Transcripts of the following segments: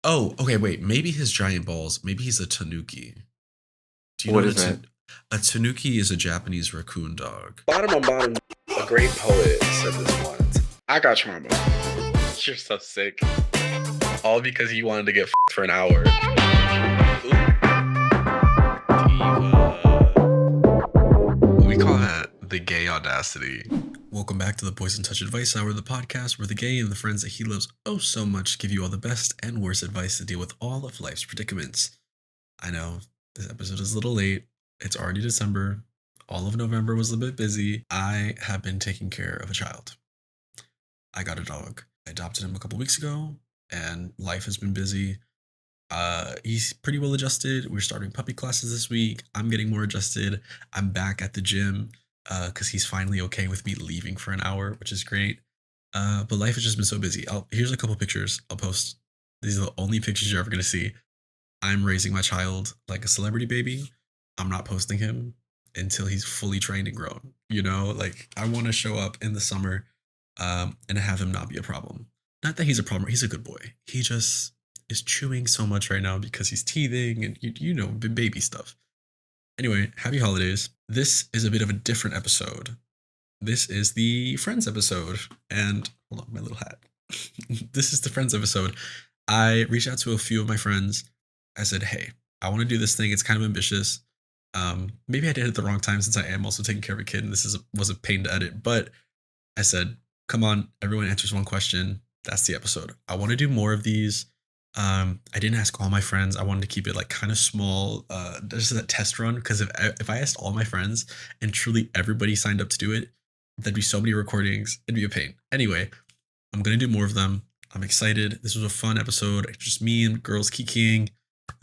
Oh, okay, wait. Maybe his giant balls. Maybe he's a tanuki. Do you know What what is that? a tanuki is? A Japanese raccoon dog. Bottom on bottom, a great poet said this once. I got trauma. You're so sick. All because you wanted to get for an hour. Diva. We call that the gay audacity. Welcome back to the Poison Touch Advice Hour, the podcast where the gay and the friends that he loves oh so much give you all the best and worst advice to deal with all of life's predicaments. I know this episode is a little late. It's already December. All of November was a bit busy. I have been taking care of a child. I got a dog. I adopted him a couple weeks ago, and life has been busy. He's pretty well adjusted. We're starting puppy classes this week. I'm getting more adjusted. I'm back at the gym because he's finally okay with me leaving for an hour, which is great. But life has just been so busy. Here's a couple pictures I'll post. These are the only pictures you're ever going to see. I'm raising my child like a celebrity baby. I'm not posting him until he's fully trained and grown. You know, like I want to show up in the summer and have him not be a problem. Not that he's a problem. He's a good boy. He just is chewing so much right now because he's teething and, you know, baby stuff. Anyway, happy holidays. This is a bit of a different episode. This is the Friends episode. And hold on, my little hat. This is the Friends episode. I reached out to a few of my friends. I said, hey, I want to do this thing. It's kind of ambitious. Maybe I did it at the wrong time since I am also taking care of a kid and this was a pain to edit. But I said, come on, everyone answers one question. That's the episode. I want to do more of these. I didn't ask all my friends. I wanted to keep it like kind of small. Just that test run. Because if I asked all my friends and truly everybody signed up to do it, there'd be so many recordings. It'd be a pain. Anyway, I'm going to do more of them. I'm excited. This was a fun episode. It's just me and girls kikiing.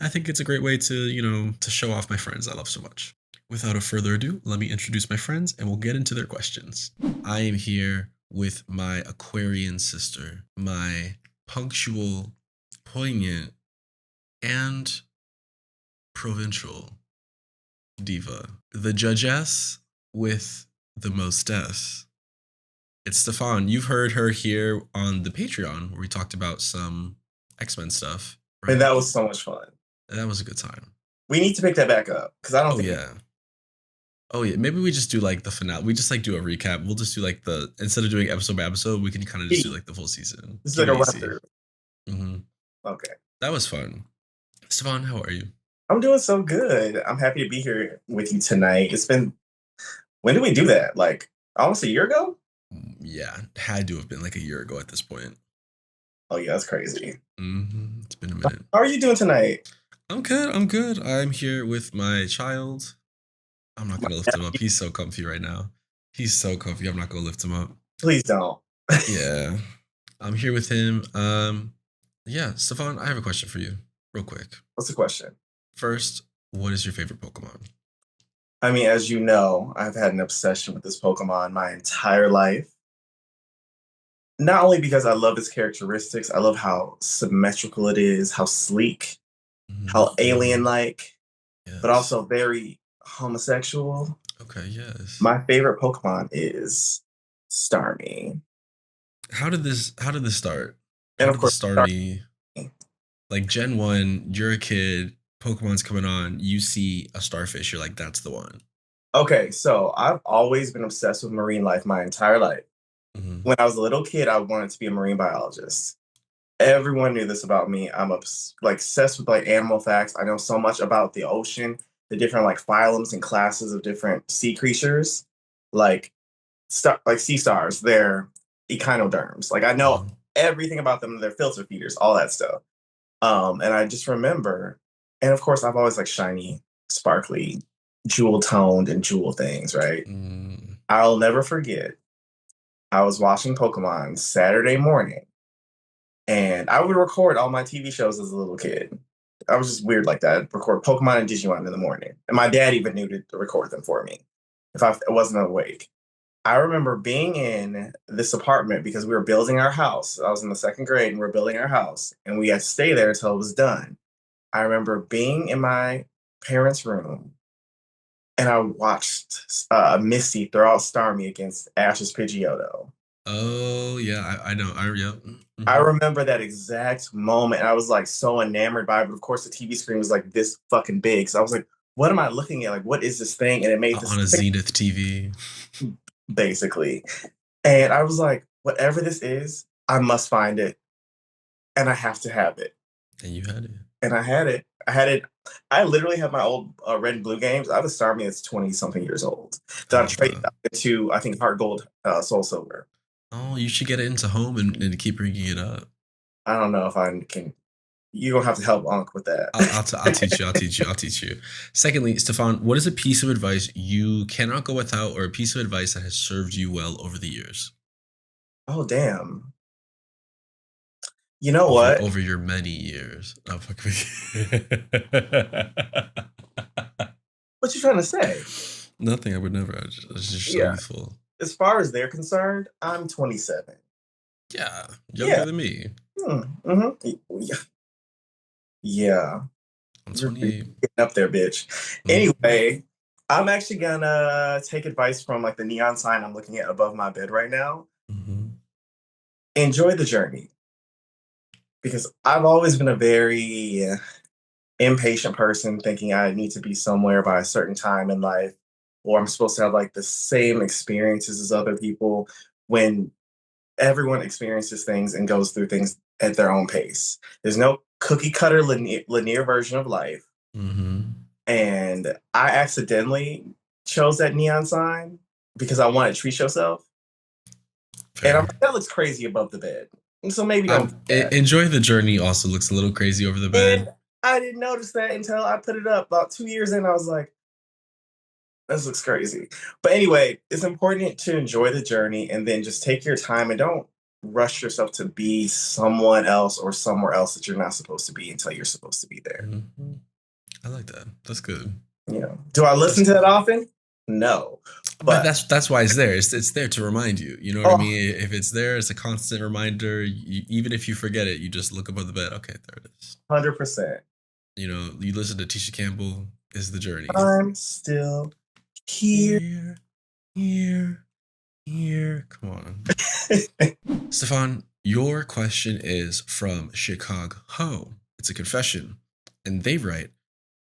I think it's a great way to, you know, to show off my friends I love so much. Without a further ado, let me introduce my friends and we'll get into their questions. I am here with my Aquarian sister, my punctual, poignant, and provincial diva, the judgess with the mostess. It's Stephon. You've heard her here on the Patreon where we talked about some X-Men stuff. Right? And that was so much fun. That was a good time. We need to pick that back up because I don't think. Oh yeah. Maybe we just do like the finale. We just like do a recap. We'll just do like instead of doing episode by episode, we can kind of just do like the full season. This is like a run through. Mm-hmm. Okay. That was fun. Stephon, how are you? I'm doing so good. I'm happy to be here with you tonight. It's been, when did we do that? Like almost a year ago? Yeah, had to have been like a year ago at this point. Oh yeah, that's crazy. Mm-hmm. It's been a minute. How are you doing tonight? I'm good. I'm here with my child. I'm not gonna lift him up. He's so comfy right now. He's so comfy. I'm not gonna lift him up. Please don't. Yeah. I'm here with him. Yeah, Stephon, I have a question for you, real quick. What's the question? First, what is your favorite Pokemon? I mean, as you know, I've had an obsession with this Pokemon my entire life. Not only because I love its characteristics, I love how symmetrical it is, how sleek, how alien-like, yes. But also very homosexual. Okay, yes. My favorite Pokemon is Starmie. How did this start? And of course, Starmie. Like Gen 1, you're a kid, Pokemon's coming on, you see a starfish, you're like, that's the one. Okay, so I've always been obsessed with marine life my entire life. Mm-hmm. When I was a little kid, I wanted to be a marine biologist. Everyone knew this about me. I'm obsessed with like animal facts. I know so much about the ocean, the different like phylums and classes of different sea creatures, like sea stars, they're echinoderms. Like I know everything about them, their filter feeders, all that stuff. And I just remember, and of course I've always like shiny, sparkly, jewel toned and jewel things, right? I'll never forget. I was watching Pokemon Saturday morning, and I would record all my TV shows as a little kid. I was just weird like that. I'd record Pokemon and Digimon in the morning. And my dad even knew to record them for me if I wasn't awake. I remember being in this apartment because we were building our house. I was in the second grade and we were building our house, and we had to stay there until it was done. I remember being in my parents' room, and I watched Misty throw out Starmie against Ash's Pidgeotto. Oh yeah, I know. Yeah. I Mm-hmm. remember that exact moment. And I was like so enamored by it. But of course, the TV screen was like this fucking big. So I was like, what am I looking at? Like, what is this thing? And it made this On a thing, Zenith TV, basically. And I was like, whatever this is, I must find it. And I have to have it. and you had it. And I had it. I had it. I literally have my old red and blue games. I was starting as 20 something years old. I That I love traded that. out into, I think, Heart Gold, Soul Silver. Oh, you should get it into home and keep bringing it up. I don't know if I can. You're going to have to help Unc with that. I'll teach you. I'll teach you. I'll teach you. Secondly, Stephon, what is a piece of advice you cannot go without, or a piece of advice that has served you well over the years? Oh, damn. You know what? Over your many years. Oh, fuck me. What you trying to say? Nothing. I would never. I was just so Yeah. youthful. As far as they're concerned, I'm 27. Yeah, younger than me. Yeah. Yeah. I'm You're 28. getting up there, bitch. Anyway, I'm actually gonna take advice from like the neon sign I'm looking at above my bed right now. Mm-hmm. Enjoy the journey. Because I've always been a very impatient person, thinking I need to be somewhere by a certain time in life, or I'm supposed to have like the same experiences as other people, when everyone experiences things and goes through things at their own pace. There's no cookie cutter linear version of life. Mm-hmm. And I accidentally chose that neon sign because I wanted to treat yourself. Fair. And I'm like, that looks crazy above the bed. So maybe don't enjoy the journey also looks a little crazy over the bed. And I didn't notice that until I put it up about 2 years in. I was like, this looks crazy. But anyway, it's important to enjoy the journey and then just take your time and don't rush yourself to be someone else or somewhere else that you're not supposed to be until you're supposed to be there. Mm-hmm. I like that. That's good. Yeah. Do I listen to that often? No. But that's why it's there. It's there to remind you. You know what I mean? If it's there, it's a constant reminder. Even if you forget it, you just look above the bed. Okay, there it is. 100%. You know, you listen to Tisha Campbell. Is the journey. I'm still here. Come on. Stephon, your question is from Chicag-heaux. It's a confession. And they write,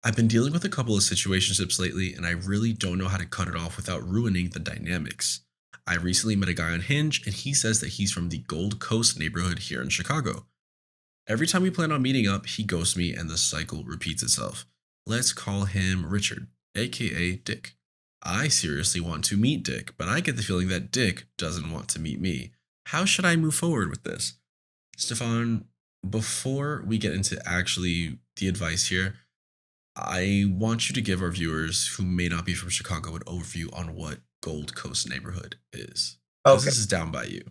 I've been dealing with a couple of situationships lately, and I really don't know how to cut it off without ruining the dynamics. I recently met a guy on Hinge, and he says that he's from the Gold Coast neighborhood here in Chicago. Every time we plan on meeting up, he ghosts me, and the cycle repeats itself. Let's call him Richard, aka Dick. I seriously want to meet Dick, but I get the feeling that Dick doesn't want to meet me. How should I move forward with this? Stephon, before we get into actually the advice here, I want you to give our viewers who may not be from Chicago an overview on what Gold Coast neighborhood is. Okay. This is down by you.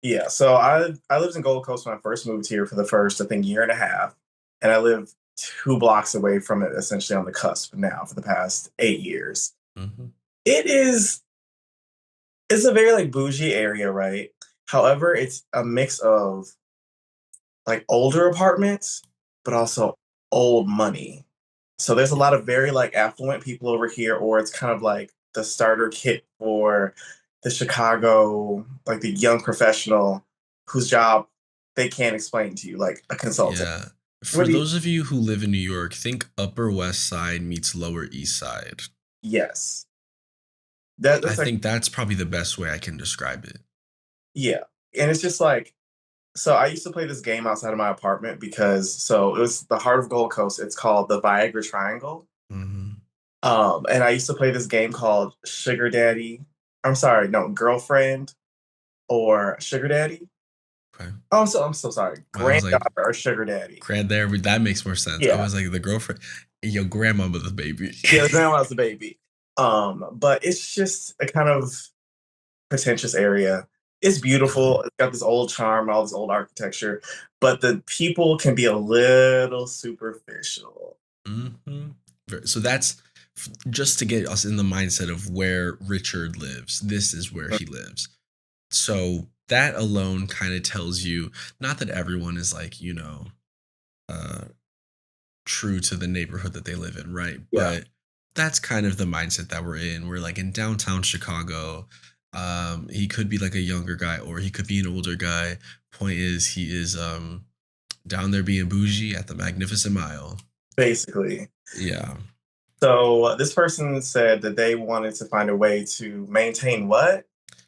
Yeah, so I lived in Gold Coast when I first moved here for the first, I think, year and a half. And I live 2 blocks away from it, essentially on the cusp now for the past 8 years. Mm-hmm. It's a very like bougie area, right? However, it's a mix of like older apartments, but also old money. So there's a lot of very like affluent people over here, or it's kind of like the starter kit for the Chicago, like the young professional whose job they can't explain to you, like a consultant. Yeah. For those of you who live in New York, think Upper West Side meets Lower East Side. Yes. I think that's probably the best way I can describe it. Yeah. And it's just like, so I used to play this game outside of my apartment because, it was the heart of Gold Coast. It's called the Viagra Triangle. Mm-hmm. And I used to play this game called Sugar Daddy. I'm sorry, no, Girlfriend or Sugar Daddy. Okay. Oh, I'm so sorry. Granddaughter or Sugar Daddy. That makes more sense. Yeah. I was like, the girlfriend, your grandmother the baby. Yeah, the grandma's the baby. But it's just a kind of pretentious area. It's beautiful. It's got this old charm, all this old architecture, but the people can be a little superficial. Mm-hmm. So that's just to get us in the mindset of where Richard lives. This is where he lives. So that alone kind of tells you, not that everyone is like, true to the neighborhood that they live in, right? Yeah. But that's kind of the mindset that we're in. We're like in downtown Chicago. He could be like a younger guy, or he could be an older guy. Point is, he is down there being bougie at the Magnificent Mile. Basically. Yeah. So this person said that they wanted to find a way to maintain what?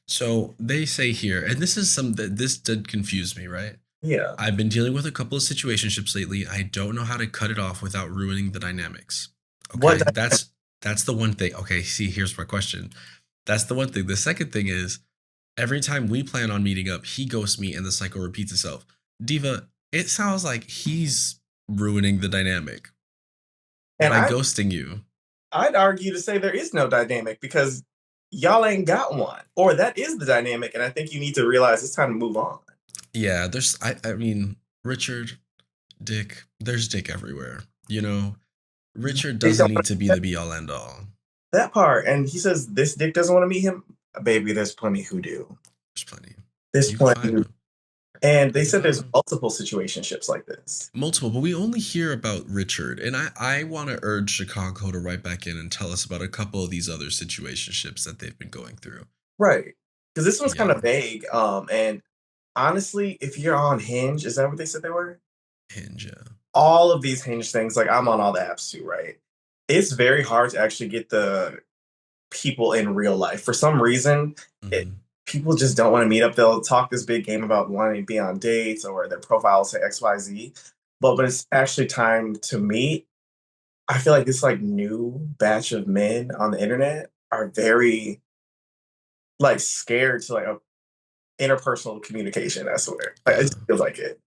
So they say here, and this is this did confuse me, right? Yeah. I've been dealing with a couple of situationships lately. I don't know how to cut it off without ruining the dynamics. Okay, that's the one thing. Okay, see, here's my question. That's the one thing. The second thing is, every time we plan on meeting up, he ghosts me and the cycle repeats itself. Diva, it sounds like he's ruining the dynamic by ghosting you. I'd argue to say there is no dynamic because y'all ain't got one. Or that is the dynamic, and I think you need to realize it's time to move on. Yeah, I mean, Richard, Dick, there's Dick everywhere, you know? Richard doesn't need to be the be-all, end-all. That part, and he says this Dick doesn't want to meet him. Baby, there's plenty who do. There's plenty. There's plenty. And they said there's multiple situationships like this. Multiple, but we only hear about Richard. And I want to urge Chicag-heaux to write back in and tell us about a couple of these other situationships that they've been going through. Right. Because this one's kind of vague. And honestly, if you're on Hinge, is that what they said they were? Hinge, yeah. All of these Hinge things, like I'm on all the apps too, right? It's very hard to actually get the people in real life. For some reason, people just don't want to meet up. They'll talk this big game about wanting to be on dates or their profiles say XYZ. But when it's actually time to meet, I feel like this like new batch of men on the internet are very like scared to like a interpersonal communication, I swear. Like, it feels like it.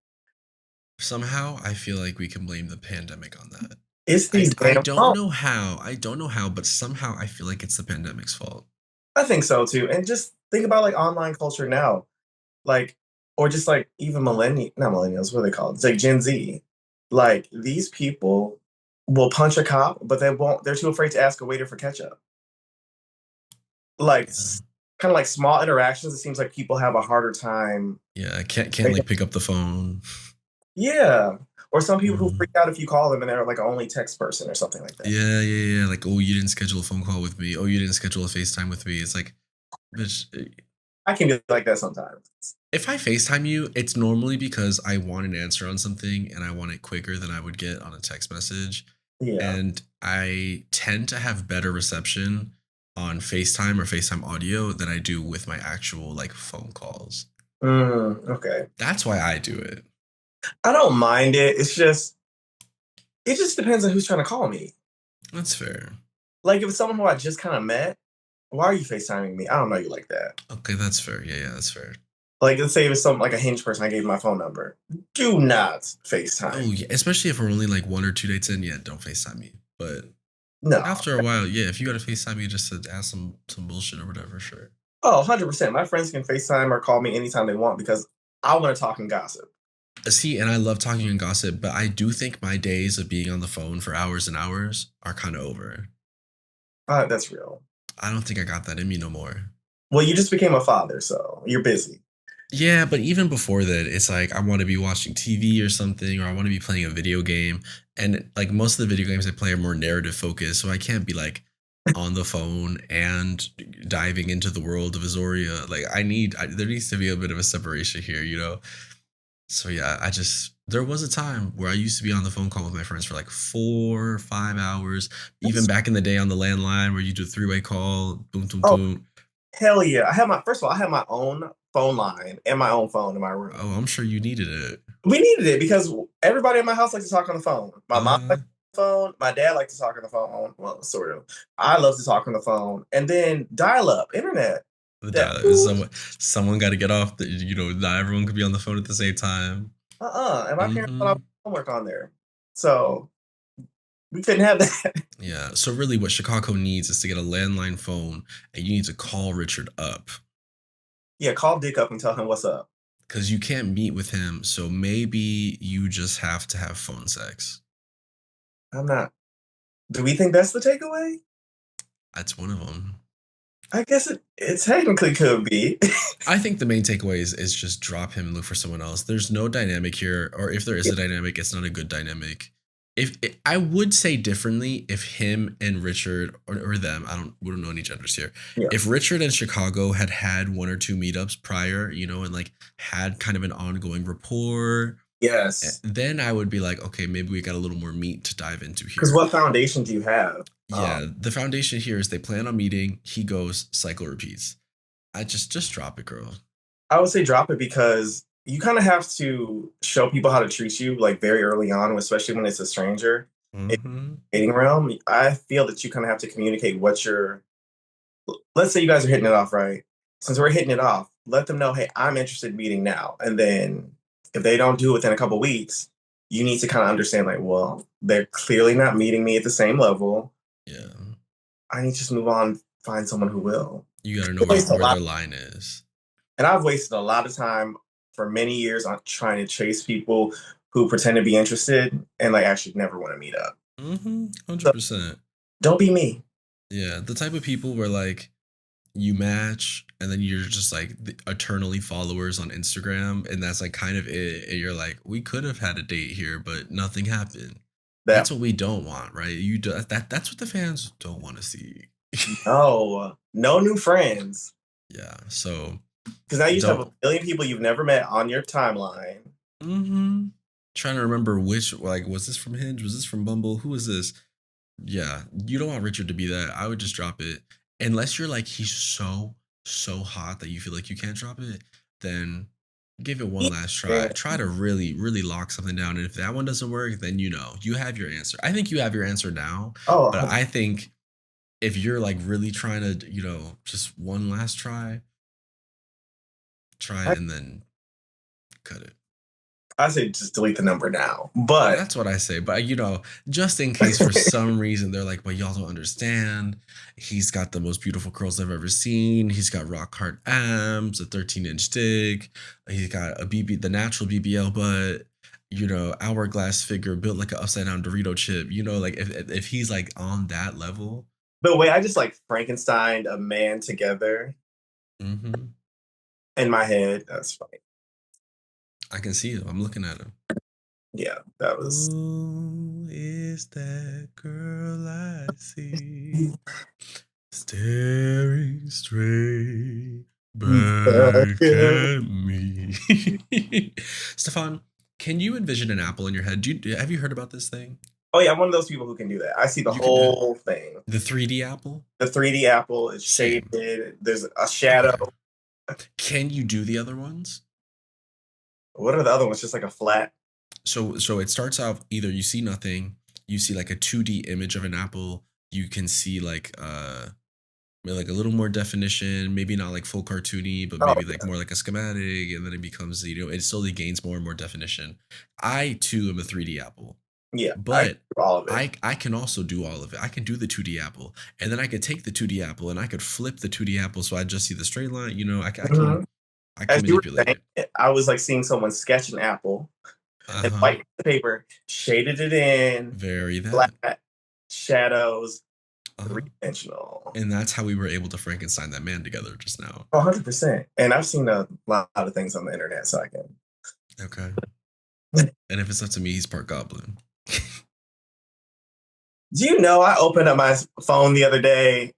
Somehow I feel like we can blame the pandemic on that. It's these I don't know how, but somehow I feel like it's the pandemic's fault. I think so too. And just think about like online culture now. Like, or just like even not millennials, what are they called? It's like Gen Z. Like these people will punch a cop, but they're too afraid to ask a waiter for ketchup. Like kind of like small interactions, it seems like people have a harder time. Yeah, can't like pick up the phone. Yeah. Or some people who freak out if you call them and they're like only text person or something like that. Yeah. Like, oh, you didn't schedule a phone call with me. Oh, you didn't schedule a FaceTime with me. It's like, bitch. I can be like that sometimes. If I FaceTime you, it's normally because I want an answer on something and I want it quicker than I would get on a text message. Yeah. And I tend to have better reception on FaceTime or FaceTime audio than I do with my actual like phone calls. Okay. That's why I do it. I don't mind it. It just depends on who's trying to call me. That's fair. Like if it's someone who I just kind of met, why are you FaceTiming me? I don't know you like that. Okay, that's fair. Yeah, that's fair. Like let's say if it's some like a Hinge person, I gave my phone number. Do not FaceTime. Oh yeah, especially if we're only like 1 or 2 dates in. Yeah, don't FaceTime me. But no, after a while, yeah, if you got to FaceTime me just to ask some bullshit or whatever, sure. Oh, 100%. My friends can FaceTime or call me anytime they want because I want to talk and gossip. See, and I love talking and gossip, but I do think my days of being on the phone for hours and hours are kind of over. That's real. I don't think I got that in me no more. Well, you just became a father, so you're busy. Yeah, but even before that, it's like I want to be watching TV or something, or I want to be playing a video game. And like most of the video games I play are more narrative focused, so I can't be like on the phone and diving into the world of Azoria. Like there needs to be a bit of a separation here, you know? So yeah, there was a time where I used to be on the phone call with my friends for like 4 or 5 hours. Even back in the day on the landline where you do a 3-way call, boom, boom, boom. Hell yeah. I have my own phone line and my own phone in my room. Oh, I'm sure you needed it. We needed it because everybody in my house likes to talk on the phone. My mom likes to talk on the phone. My dad likes to talk on the phone. Well, sort of. I love to talk on the phone. And then dial-up, internet. Someone got to get off. Not everyone could be on the phone at the same time. And my parents thought I was homework on there, so we couldn't have that. Yeah. So really, what Chicag-heaux needs is to get a landline phone, and you need to call Richard up. Yeah, call Dick up and tell him what's up. Because you can't meet with him, so maybe you just have to have phone sex. Do we think that's the takeaway? That's one of them. I guess it technically could be. I think the main takeaway is just drop him and look for someone else. There's no dynamic here, or if there is a dynamic, it's not a good dynamic. if I would say differently if him and Richard or them, we don't know any genders here. Yeah. If Richard and Chicago had one or two meetups prior, and like had kind of an ongoing rapport. Yes. Then I would be like, okay, maybe we got a little more meat to dive into here. Because what foundation do you have? Yeah, the foundation here is they plan on meeting. He goes, cycle repeats. I just drop it, girl. I would say drop it because you kind of have to show people how to treat you like very early on, especially when it's a stranger in the dating realm. I feel that you kind of have to communicate let's say you guys are hitting it off, right? Since we're hitting it off, let them know, hey, I'm interested in meeting now. And then if they don't do it within a couple weeks, you need to kind of understand like, well, they're clearly not meeting me at the same level. Yeah. I need to just move on, find someone who will. You got to know where their line is. And I've wasted a lot of time for many years on trying to chase people who pretend to be interested and like actually never want to meet up. 100%. So, don't be me. Yeah, the type of people where like you match and then you're just like eternally followers on Instagram, and that's like kind of it. And you're like, we could have had a date here, but nothing happened. That's what we don't want, right? That's what the fans don't want to see. No new friends. Yeah, so. Because now you have a million people you've never met on your timeline. Trying to remember which, like, was this from Hinge? Was this from Bumble? Who is this? Yeah, you don't want Richard to be that. I would just drop it. Unless you're like, he's so hot that you feel like you can't drop it, then give it one last try. Yeah. Try to really, really lock something down. And if that one doesn't work, then you have your answer. I think you have your answer now. Oh, but I think if you're like really trying to, just one last try it and then cut it. I say just delete the number now. But that's what I say. But just in case for some reason they're like, but y'all don't understand. He's got the most beautiful curls I've ever seen. He's got rock hard abs, a 13-inch dick. He's got the natural BBL butt, hourglass figure built like an upside down Dorito chip. Like if he's like on that level. But wait, I just like Frankensteined a man together. In my head, that's funny. I can see him. I'm looking at him. Yeah, that was. Who is that girl I see staring straight back at me? Stephon, can you envision an apple in your head? Have you heard about this thing? Oh yeah, I'm one of those people who can do that. I see the whole thing. The 3D apple? The 3D apple is shaded. There's a shadow. Okay. Can you do the other ones? What are the other ones? Just like a flat? So it starts out either you see nothing, you see like a 2D image of an apple, you can see like a little more definition, maybe not like full cartoony, but maybe like more like a schematic, and then it becomes, it slowly gains more and more definition. I too am a 3D apple. Yeah, but I can also do all of it. I can do the 2D apple, and then I could take the 2D apple and I could flip the 2D apple so I just see the straight line. I can manipulate it. I was like seeing someone sketch an apple and white paper, shaded it in, very flat shadows, three-dimensional. And that's how we were able to Frankenstein that man together just now. 100%. And I've seen a lot of things on the internet, so I can. Okay. And if it's up to me, he's part goblin. Do you know I opened up my phone the other day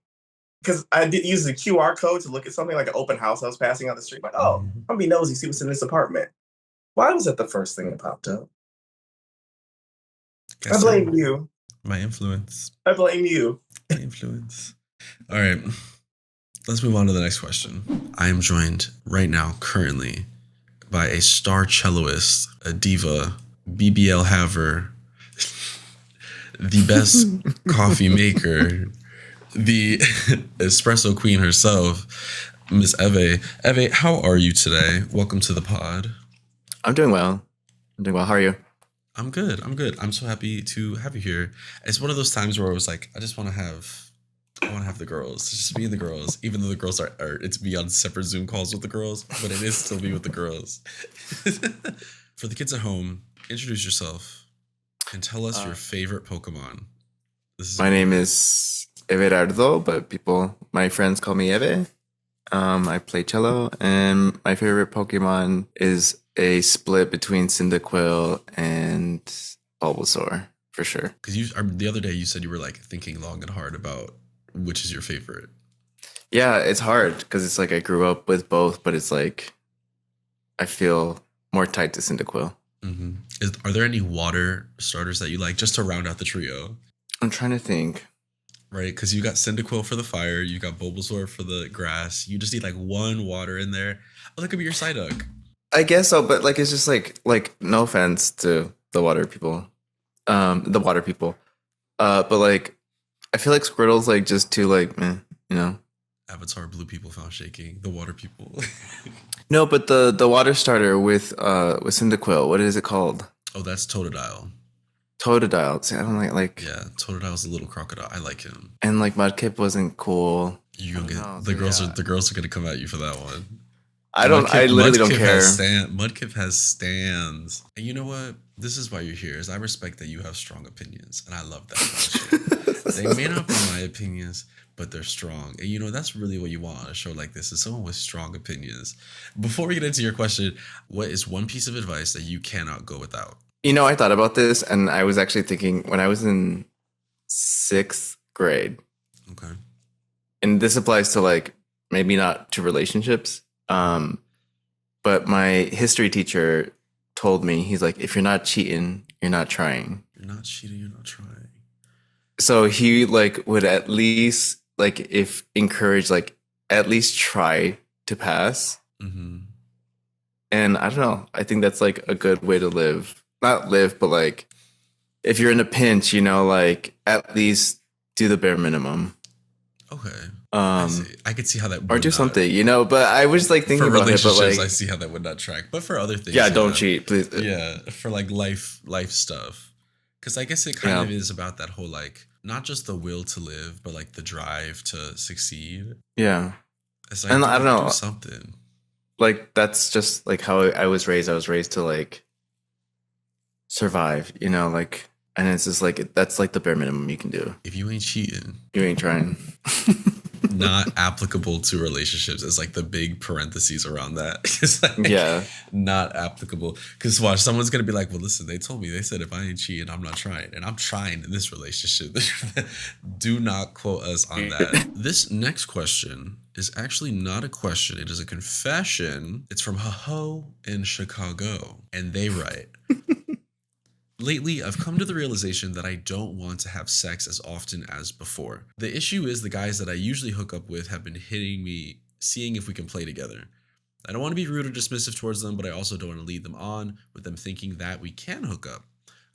because I did use the QR code to look at something like an open house I was passing on the street. Like, I'm gonna be nosy, see what's in this apartment. Why was that the first thing that popped up? I blame you. My influence. I blame you. My influence. All right. Let's move on to the next question. I am joined right now, currently, by a star celloist, a diva, BBL haver, the best coffee maker, the espresso queen herself, Miss Eve. Eve, how are you today? Welcome to the pod. I'm doing well. How are you? I'm good. I'm so happy to have you here. It's one of those times where I was like, I want to have the girls. It's just me and the girls, even though the girls are it's me on separate Zoom calls with the girls, but it is still me with the girls. For the kids at home, introduce yourself and tell us your favorite Pokemon. My name is Everardo, but my friends call me Eve. I play cello, and my favorite Pokemon is a split between Cyndaquil and Bulbasaur for sure. Because the other day you said you were like thinking long and hard about which is your favorite. Yeah, it's hard because it's like I grew up with both, but it's like I feel more tied to Cyndaquil. Mm-hmm. Are there any water starters that you like just to round out the trio? I'm trying to think. Right, because you got Cyndaquil for the fire, you got Bulbasaur for the grass. You just need like one water in there. Oh, that could be your Psyduck. I guess so, but like it's just like no offense to the water people, but like I feel like Squirtle's like just too like meh, you know. Avatar blue people found shaking. The water people. No, but the water starter with Cyndaquil, what is it called? Oh, that's Totodile. Totodile. See, I don't like. Yeah, Totodile's a little crocodile. I like him. And like Mudkip wasn't cool. You gonna get the girls are gonna come at you for that one. I literally don't care. Mudkip has stands. And you know what? This is why you're here. Is I respect that you have strong opinions, and I love that about you. They may not be my opinions, but they're strong. And you know, that's really what you want on a show like this, is someone with strong opinions. Before we get into your question, what is one piece of advice that you cannot go without? You know, I thought about this, and I was actually thinking when I was in 6th grade. Okay. And this applies to like maybe not to relationships, but my history teacher told me, he's like, if you're not cheating, you're not trying. You're not cheating, you're not trying. So he like would at least like encourage like at least try to pass. Mm-hmm. And I don't know. I think that's like a good way to live. Not live, but like if you're in a pinch, you know, like at least do the bare minimum. Okay. I could see how that would or do something, you know, but I was like thinking about it, but like I see how that would not track. But for other things, yeah, don't cheat, please. Yeah, for like life stuff. Because I guess it kind of is about that whole like not just the will to live, but like the drive to succeed. Yeah. It's like, and I don't know, something. Like that's just like how I was raised. I was raised to like survive, you know, like, and it's just like that's like the bare minimum you can do. If you ain't cheating, you ain't trying. Not applicable to relationships. It's like the big parentheses around that. It's like, yeah, not applicable. Because watch, someone's gonna be like, well, listen, they said if I ain't cheating, I'm not trying, and I'm trying in this relationship. Do not quote us on that. This next question is actually not a question. It is a confession. It's from Chicag-heaux in Chicago, and they write. Lately, I've come to the realization that I don't want to have sex as often as before. The issue is the guys that I usually hook up with have been hitting me, seeing if we can play together. I don't want to be rude or dismissive towards them, but I also don't want to lead them on with them thinking that we can hook up.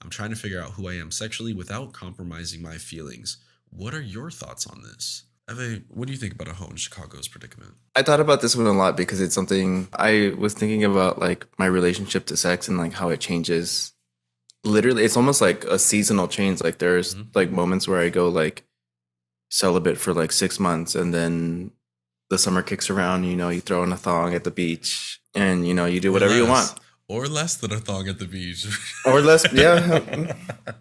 I'm trying to figure out who I am sexually without compromising my feelings. What are your thoughts on this? Eve, what do you think about Chicag-heaux in Chicago's predicament? I thought about this one a lot because it's something I was thinking about, like my relationship to sex and like how it changes. Literally, it's almost like a seasonal change. Like there's like moments where I go like celibate for like 6 months, and then the summer kicks around, you know, you throw in a thong at the beach and, you know, you do whatever you want. Or less than a thong at the beach. Or less, yeah.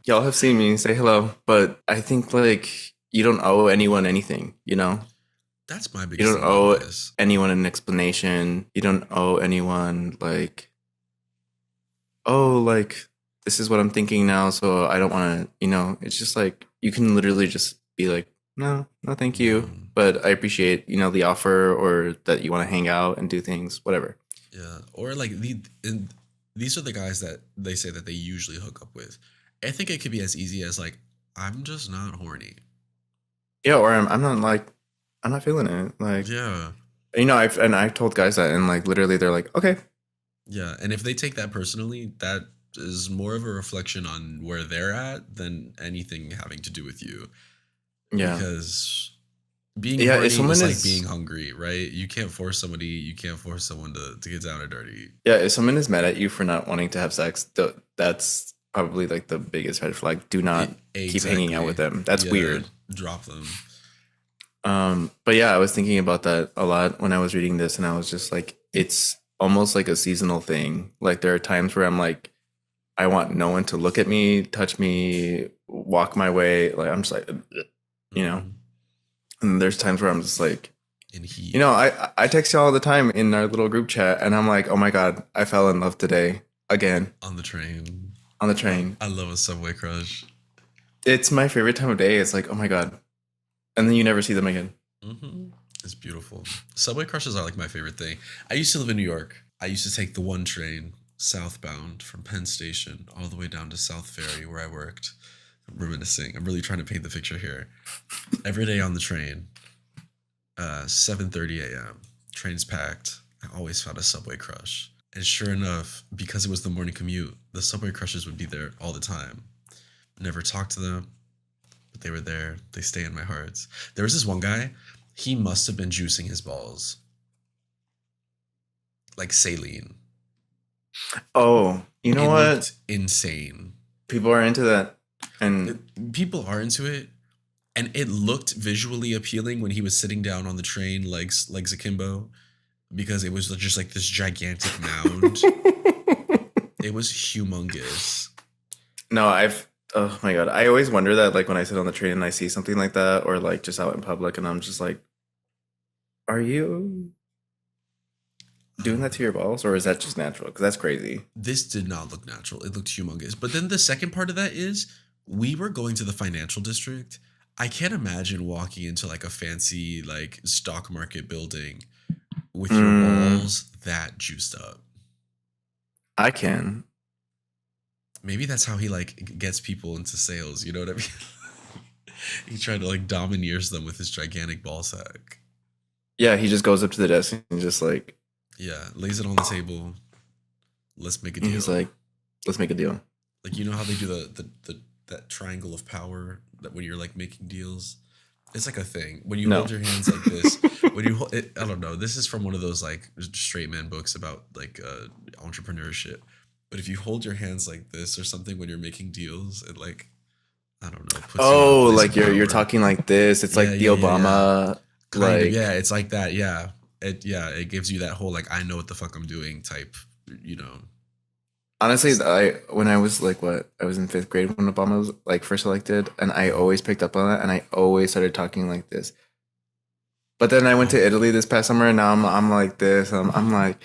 Y'all have seen me say hello, but I think like you don't owe anyone anything, you know? That's my biggest You don't owe anyone an explanation. You don't owe anyone like, oh, like, this is what I'm thinking now, so I don't want to, you know, it's just like, you can literally just be like, no, thank you. But I appreciate, you know, the offer or that you want to hang out and do things, whatever. Yeah. Or like these are the guys that they say that they usually hook up with. I think it could be as easy as like, I'm just not horny. Yeah. Or I'm not feeling it. Like, yeah. You know, I've told guys that, and like literally they're like, okay. Yeah. And if they take that personally, that is more of a reflection on where they're at than anything having to do with you. Yeah. Because being horny is like being hungry, right? You can't force someone to get down and dirty. Yeah, if someone is mad at you for not wanting to have sex, that's probably like the biggest red flag. Do not keep hanging out with them. That's weird. Drop them. But yeah, I was thinking about that a lot when I was reading this, and I was just like, it's almost like a seasonal thing. Like there are times where I'm like, I want no one to look at me, touch me, walk my way. Like I'm just like, you know. And there's times where I'm just like, in heat. You know, I text y'all all the time in our little group chat, and I'm like, oh my God, I fell in love today again. On the train. On the train. I love a subway crush. It's my favorite time of day. It's like, oh my God. And then you never see them again. Mm-hmm. It's beautiful. Subway crushes are like my favorite thing. I used to live in New York. I used to take the one train southbound from Penn Station all the way down to South Ferry where I worked. I'm reminiscing. I'm really trying to paint the picture here. Every day on the train, 7:30 a.m. Train's packed. I always found a Subway crush. And sure enough, because it was the morning commute, the Subway crushes would be there all the time. Never talked to them, but they were there. They stay in my hearts. There was this one guy, he must have been juicing his balls. Like saline. Oh, you know It what? looked insane. People are into that. And People are into it. And it looked visually appealing when he was sitting down on the train, legs akimbo, because it was just like this gigantic mound. It was humongous. no, oh my God. I always wonder that, like, when I sit on the train and I see something like that, or like just out in public, and I'm just like, are you doing that to your balls, or is that just natural? Because that's crazy. This did not look natural. It looked humongous. But then the second part of that is we were going to the financial district. I can't imagine walking into like a fancy like stock market building with your balls that juiced up. I can. Maybe that's how he like gets people into sales. You know what I mean? He tried to like domineers them with his gigantic ball sack. Yeah, he just goes up to the desk and just like, Yeah, lays it on the table. Let's make a deal. he's like, let's make a deal. Like, you know how they do the that triangle of power that when you're like making deals, it's like a thing. When you hold your hands like this, when you hold it, I don't know. This is from one of those like straight man books about like entrepreneurship. But if you hold your hands like this or something when you're making deals, it like, I don't know. Puts Oh, you in a place like of you're power. talking like this. It's like the Obama. Kind Like, of, yeah, it's like that. Yeah. It gives you that whole like I know what the fuck I'm doing type, you know. honestly, when I was like I was in 5th grade when Obama was like first elected, and I always picked up on that, and I always started talking like this. But then I went to Italy this past summer, and now I'm like this. I'm like,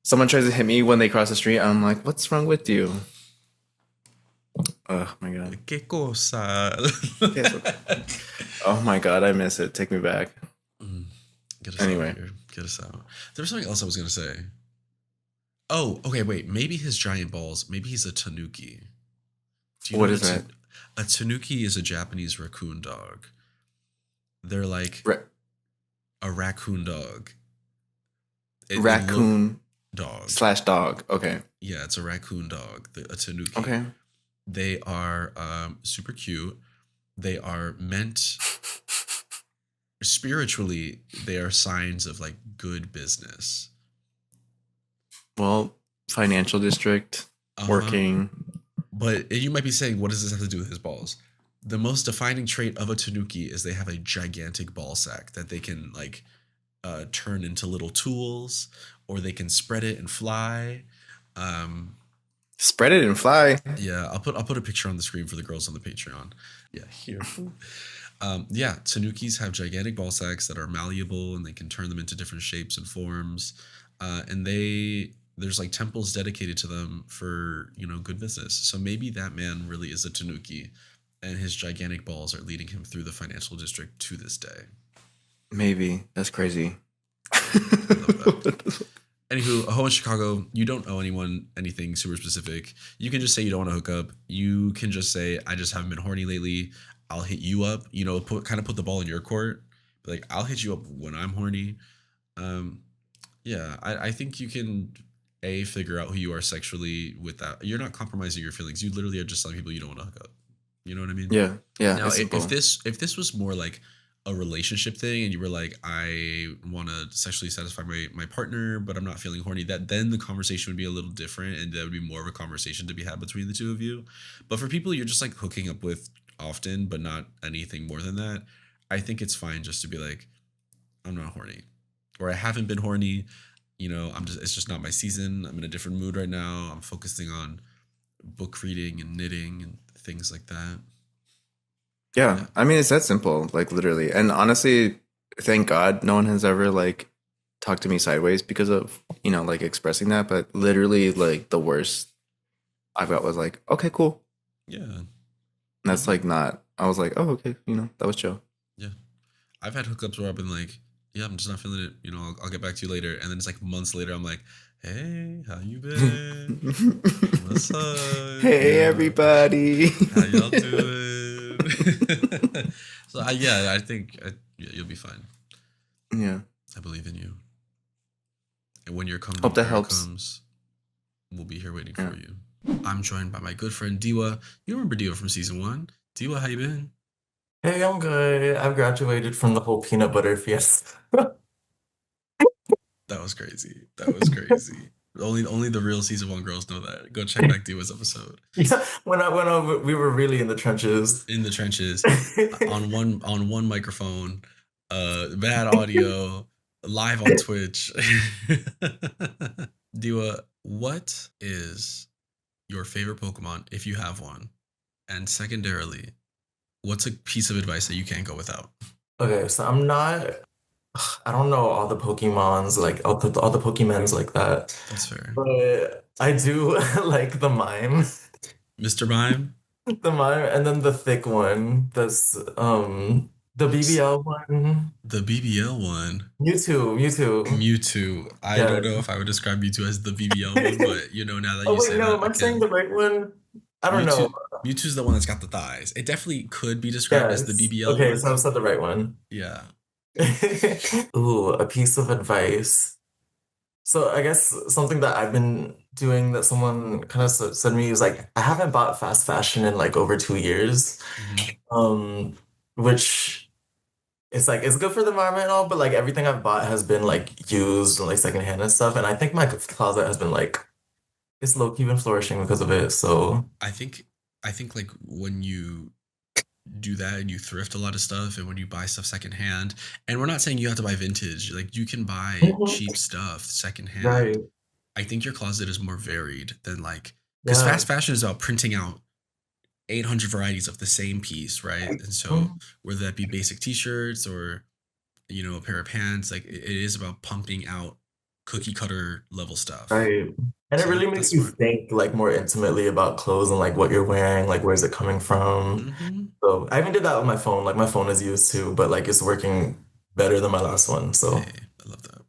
someone tries to hit me when they cross the street. I'm like, what's wrong with you? Oh my God. Que cosa? Oh my God, I miss it. Take me back. Get us Anyway. out of here. Get us out. There was something else I was gonna say. Oh, okay, wait. Maybe his giant balls. Maybe he's a tanuki. Do you What know is that? A tanuki is a Japanese raccoon dog. They're like a raccoon dog. Raccoon dog / dog. Okay. Yeah, it's a raccoon dog. A tanuki. Okay. They are super cute. They are meant spiritually. They are signs of like good business. Well, financial district, working. But you might be saying, what does this have to do with his balls? The most defining trait of a tanuki is they have a gigantic ball sack that they can like turn into little tools, or they can spread it and fly. Spread it and fly. Yeah, I'll put a picture on the screen for the girls on the Patreon. Yeah, here. Yeah, tanukis have gigantic ball sacks that are malleable, and they can turn them into different shapes and forms. And there's like temples dedicated to them for, you know, good business. So maybe that man really is a tanuki, and his gigantic balls are leading him through the financial district to this day. Maybe. That's crazy. I love that. Anywho, a hoe in Chicago, you don't owe anyone anything super specific. You can just say you don't want to hook up. You can just say, I just haven't been horny lately. I'll hit you up. You know, put the ball in your court. Like, I'll hit you up when I'm horny. Yeah, I think you can figure out who you are sexually with that. You're not compromising your feelings. You literally are just telling people you don't want to hook up. You know what I mean? Yeah. Yeah. Now, if this was more like a relationship thing, and you were like, I want to sexually satisfy my partner, but I'm not feeling horny, then the conversation would be a little different, and that would be more of a conversation to be had between the two of you. But for people you're just like hooking up with often, but not anything more than that, I think it's fine just to be like, I'm not horny, or I haven't been horny. You know, it's just not my season. I'm in a different mood right now. I'm focusing on book reading and knitting and things like that. Yeah. I mean, it's that simple, like literally. And honestly, thank God no one has ever like talked to me sideways because of, you know, like expressing that. But literally, like the worst I've got was like, okay, cool. Yeah. that's like not. I was like, oh, okay, that was chill. Yeah, I've had hookups where I've been like, yeah, I'm just not feeling it. I'll get back to you later, and then it's like months later, I'm like, hey, how you been? What's up? Hey, everybody. How y'all doing? So I think you'll be fine. Yeah, I believe in you. And when your hope that helps. Comes, we'll be here waiting for you. I'm joined by my good friend Diwa. You remember Diwa from season 1? Diwa, how you been? Hey, I'm good. I've graduated from the whole peanut butter fiesta. That was crazy. Only the real season 1 girls know that. Go check back Diwa's episode. Yeah, we were really in the trenches. In the trenches, on one microphone, bad audio, live on Twitch. Diwa, what is your favorite Pokemon if you have one? And secondarily, what's a piece of advice that you can't go without? Okay, so I don't know all the Pokemons, like all the Pokemons like that. That's fair. But I do like the mime. Mr. Mime? The mime, and then the thick one. That's the BBL one. The BBL one? Mewtwo. I don't know if I would describe Mewtwo as the BBL one, but now that you say no, that, am I saying the right one? I don't know. Mewtwo's the one that's got the thighs. It definitely could be described as the BBL okay, one. so I said the right one. Yeah. Ooh, a piece of advice. So I guess something that I've been doing that someone kind of said to me is like, I haven't bought fast fashion in like over 2 years. Which it's like, it's good for the environment and all, but like everything I've bought has been like used and like secondhand and stuff. And I think my closet has been like, it's low-key been flourishing because of it. So I think like when you do that and you thrift a lot of stuff and when you buy stuff secondhand, and we're not saying you have to buy vintage, like you can buy cheap stuff secondhand. right. I think your closet is more varied than like, because fast fashion is about printing out 800 varieties of the same piece, right? And so whether that be basic t-shirts or a pair of pants, like it is about pumping out cookie cutter level stuff, right? And it really makes you think like more intimately about clothes and like what you're wearing, like where's it coming from. So I even did that with my phone. Like my phone is used too, but like it's working better than my last one. So hey, I love that.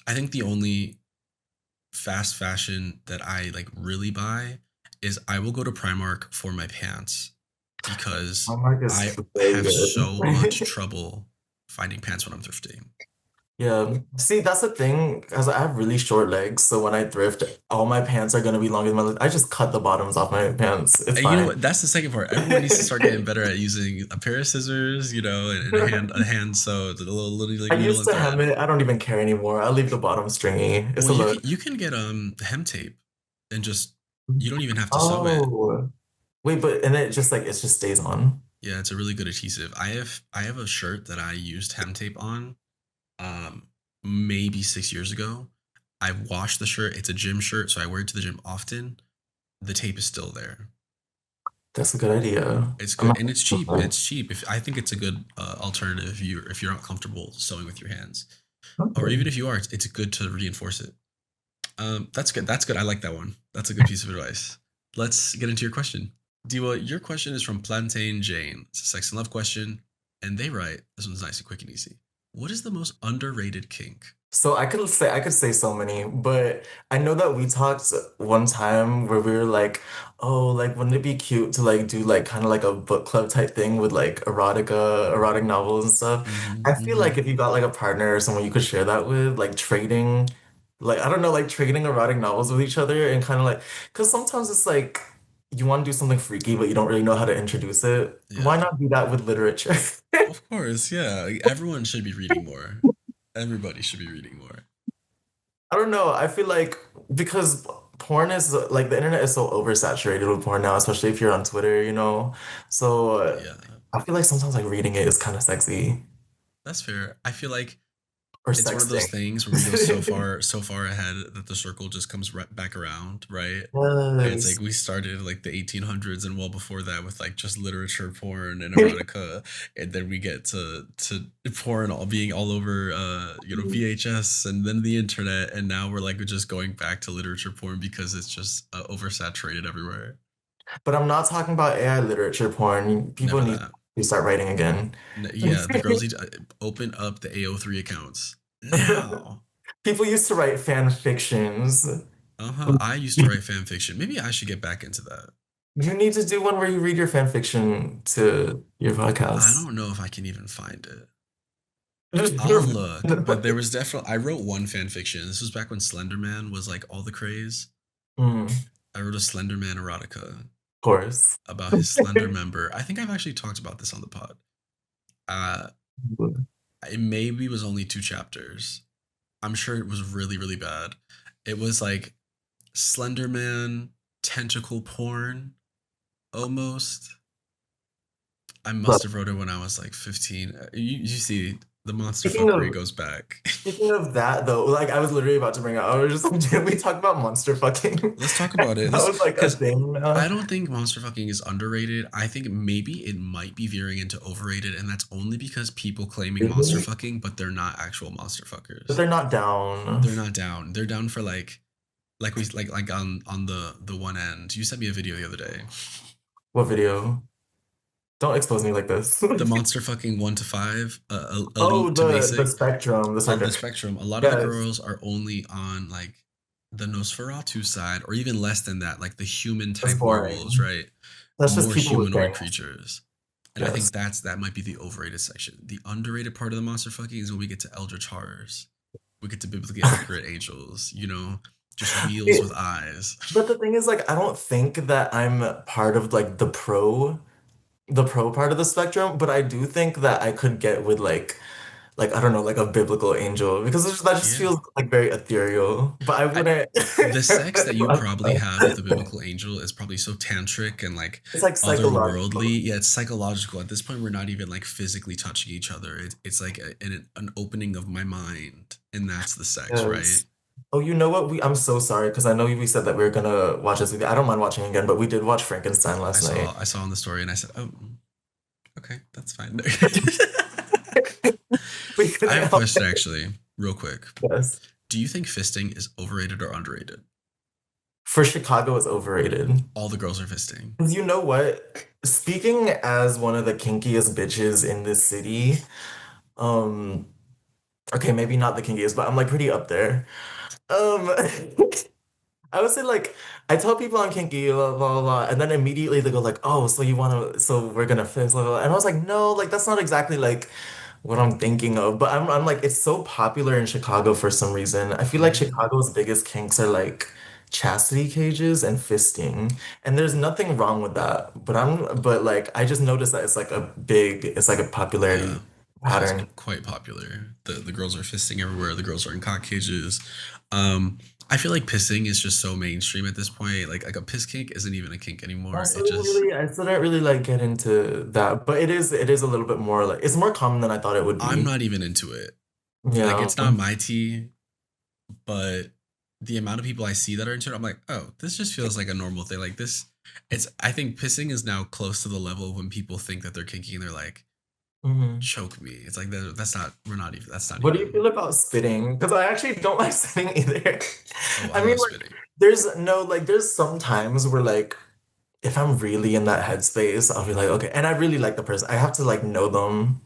I think the only fast fashion that I like really buy is I will go to Primark for my pants because I have so much trouble finding pants when I'm thrifting. Yeah, see, that's the thing, because I have really short legs, so when I thrift, all my pants are gonna be longer than my legs. I just cut the bottoms off my pants. It's fine. You know what? That's the second part. Everyone needs to start getting better at using a pair of scissors, and a hand sew, a little like. I used to hem it. I don't even care anymore. I leave the bottom stringy. It's you can get hem tape, and just you don't even have to sew it. Wait, but and it just stays on. Yeah, it's a really good adhesive. I have a shirt that I used hem tape on. Maybe 6 years ago. I washed the shirt. It's a gym shirt, so I wear it to the gym often. The tape is still there. That's a good idea. It's good and it's cheap. It's cheap. I think it's a good alternative if you're not comfortable sewing with your hands, or even if you are, it's good to reinforce it. That's good. That's good. I like that one. That's a good piece of advice. Let's get into your question, Diwa. Your question is from Plantain Jane. It's a sex and love question, and they write, this one's nice and quick and easy. What is the most underrated kink? So I could say so many, but I know that we talked one time where we were like, oh, like wouldn't it be cute to like do like kind of like a book club type thing with like erotic novels and stuff. I feel like if you got like a partner or someone you could share that with, like trading, like I don't know, like trading erotic novels with each other and kind of like, because sometimes it's like you want to do something freaky, but you don't really know how to introduce it. Yeah. Why not do that with literature? Of course, yeah. Everyone should be reading more. Everybody should be reading more. I don't know. I feel like because porn is like the internet is so oversaturated with porn now, especially if you're on Twitter, So Yeah. I feel like sometimes like reading it is kind of sexy. That's fair. I feel like Or it's one of those sexting. things where we go so far ahead that the circle just comes back around, right? And it's Yes. like we started like the 1800s and well before that with like just literature porn and erotica, and then we get to porn being all over VHS and then the internet, and now we're like just going back to literature porn because it's just oversaturated everywhere. But I'm not talking about AI literature porn. People Never need that. to start writing again. Yeah, the girls need to open up the AO3 accounts now. People used to write fan fictions. Uh-huh. I used to write fan fiction. Maybe I should get back into that. You need to do one where you read your fan fiction to your I podcast. don't know if I can even find it. I'll look, but there was definitely I wrote one fan fiction. This was back when Slender Man was like all the craze. Mm, of I wrote a Slender Man erotica course. about his slender member. I think I've actually talked about this on the pod. Uh, it maybe was only 2 chapters. I'm sure it was really, really bad. It was like Slender Man tentacle porn almost. I must have wrote it when I was like 15. You see, the monster Speaking fuckery of goes back. speaking of that though, like I was literally about to bring it up. I was just like, did we talk about monster fucking? Let's talk about it. That Let's, was like a because thing I now. don't think monster fucking is underrated. I think maybe it might be veering into overrated, and that's only because people claiming monster Really? fucking, but they're not actual monster But fuckers. they're not down. They're not down. They're down for like we like on the one end. You sent me a video the other day. What video? Don't expose me like this. The monster fucking 1 to 5, Oh, elite to the basic spectrum, the of the spectrum. spectrum. A lot of the Yes, girls are only on like the Nosferatu side, or even less than that, like the human that's type werewolves, boring. right? That's just More people with humanoid bangs. creatures. And I Yes. think that might be the overrated section. The underrated part of the monster fucking is when we get to eldritch horrors. We get to biblically accurate angels, just wheels with eyes. But the thing is, like, I don't think that I'm part of like the pro part of the spectrum, but I do think that I could get with like I don't know, like a biblical angel because that just Yeah. feels like very ethereal. But I I wouldn't. the sex that you probably have with the biblical angel is probably so tantric and like It's like psychological. otherworldly. Yeah, it's psychological. At this point, we're not even like physically touching each other. It's like an opening of my mind, and that's the sex, right? Yes. Oh, you know what? I'm so sorry because I know we said that we were gonna watch this movie. I don't mind watching again, but we did watch Frankenstein I last night. saw I saw on the story, and I said, "Oh, okay, that's fine." We I couldn't have a help question it. actually, real quick. Yes. Do you think fisting is overrated or underrated? For Chicago, it's overrated. All the girls are fisting. 'Cause you know what? Speaking as one of the kinkiest bitches in this city, um, okay, maybe not the kinkiest, but I'm like pretty up there. Um, I would say like I tell people I'm kinky, blah blah blah, blah, and then immediately they go like, "Oh, so you wanna, so we're gonna fix blah, blah, blah." And I was like, "No, like that's not exactly like what I'm thinking of." But I'm like, it's so popular in Chicago for some reason. I feel like Mm, Chicago's biggest kinks are like chastity cages and fisting, and there's nothing wrong with that. But like I just noticed that it's like a yeah, popularity yeah, it's pattern. quite popular. The girls are fisting everywhere. The girls are in cock cages. I feel like pissing is just so mainstream at this point. Like a piss kink isn't even a kink anymore. It just I still didn't really like get into that, but it is a little bit more like it's more common than I thought it would I'm be. not even into it. Like Yeah. it's not my tea, but the amount of people I see that are into it, I'm like, oh, this just feels like a normal thing. Like this, it's. I think pissing is now close to the level of when people think that they're kinky and they're like, Mhm. choke me. It's like that's not. We're not even. That's not What do you even. feel about spitting? Because I actually don't like spitting either. Oh, I I mean, love like, spitting. there's some times where like if I'm really in that headspace, I'll be like, okay, and I really like the person. I have to like know them.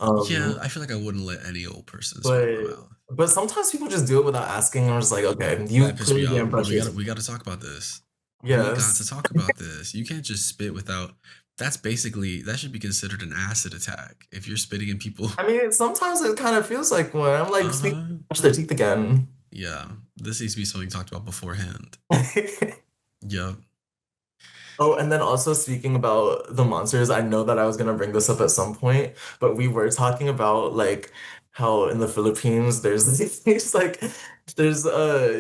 Yeah, Um, I feel like I wouldn't let any old person spit in my but mouth. but sometimes people just do it without asking. I'm just like, okay, you That pissed me clearly off. didn't But brush your we teeth. gotta talk about this. We got to Yes. talk about this. You can't just spit without. That's basically that should be considered an acid attack if you're spitting in people. I mean, sometimes it kind of feels like when I'm like, Uh speak, huh. brush their teeth again. Yeah, this needs to be something talked about beforehand. Yep. Oh, and then also speaking about the monsters, I know that I was gonna bring this up at some point, but we were talking about like how in the Philippines there's these like there's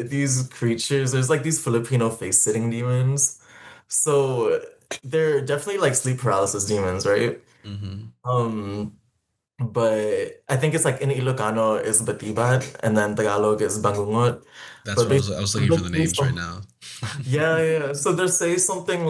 these creatures, there's like these Filipino face-sitting demons. So they're definitely like sleep paralysis demons, right? Mm-hmm. Um, but I think it's like in Ilocano is Batibat and then Tagalog is Bangungot. That's But what I was looking for the they names right now. yeah, yeah. So they say something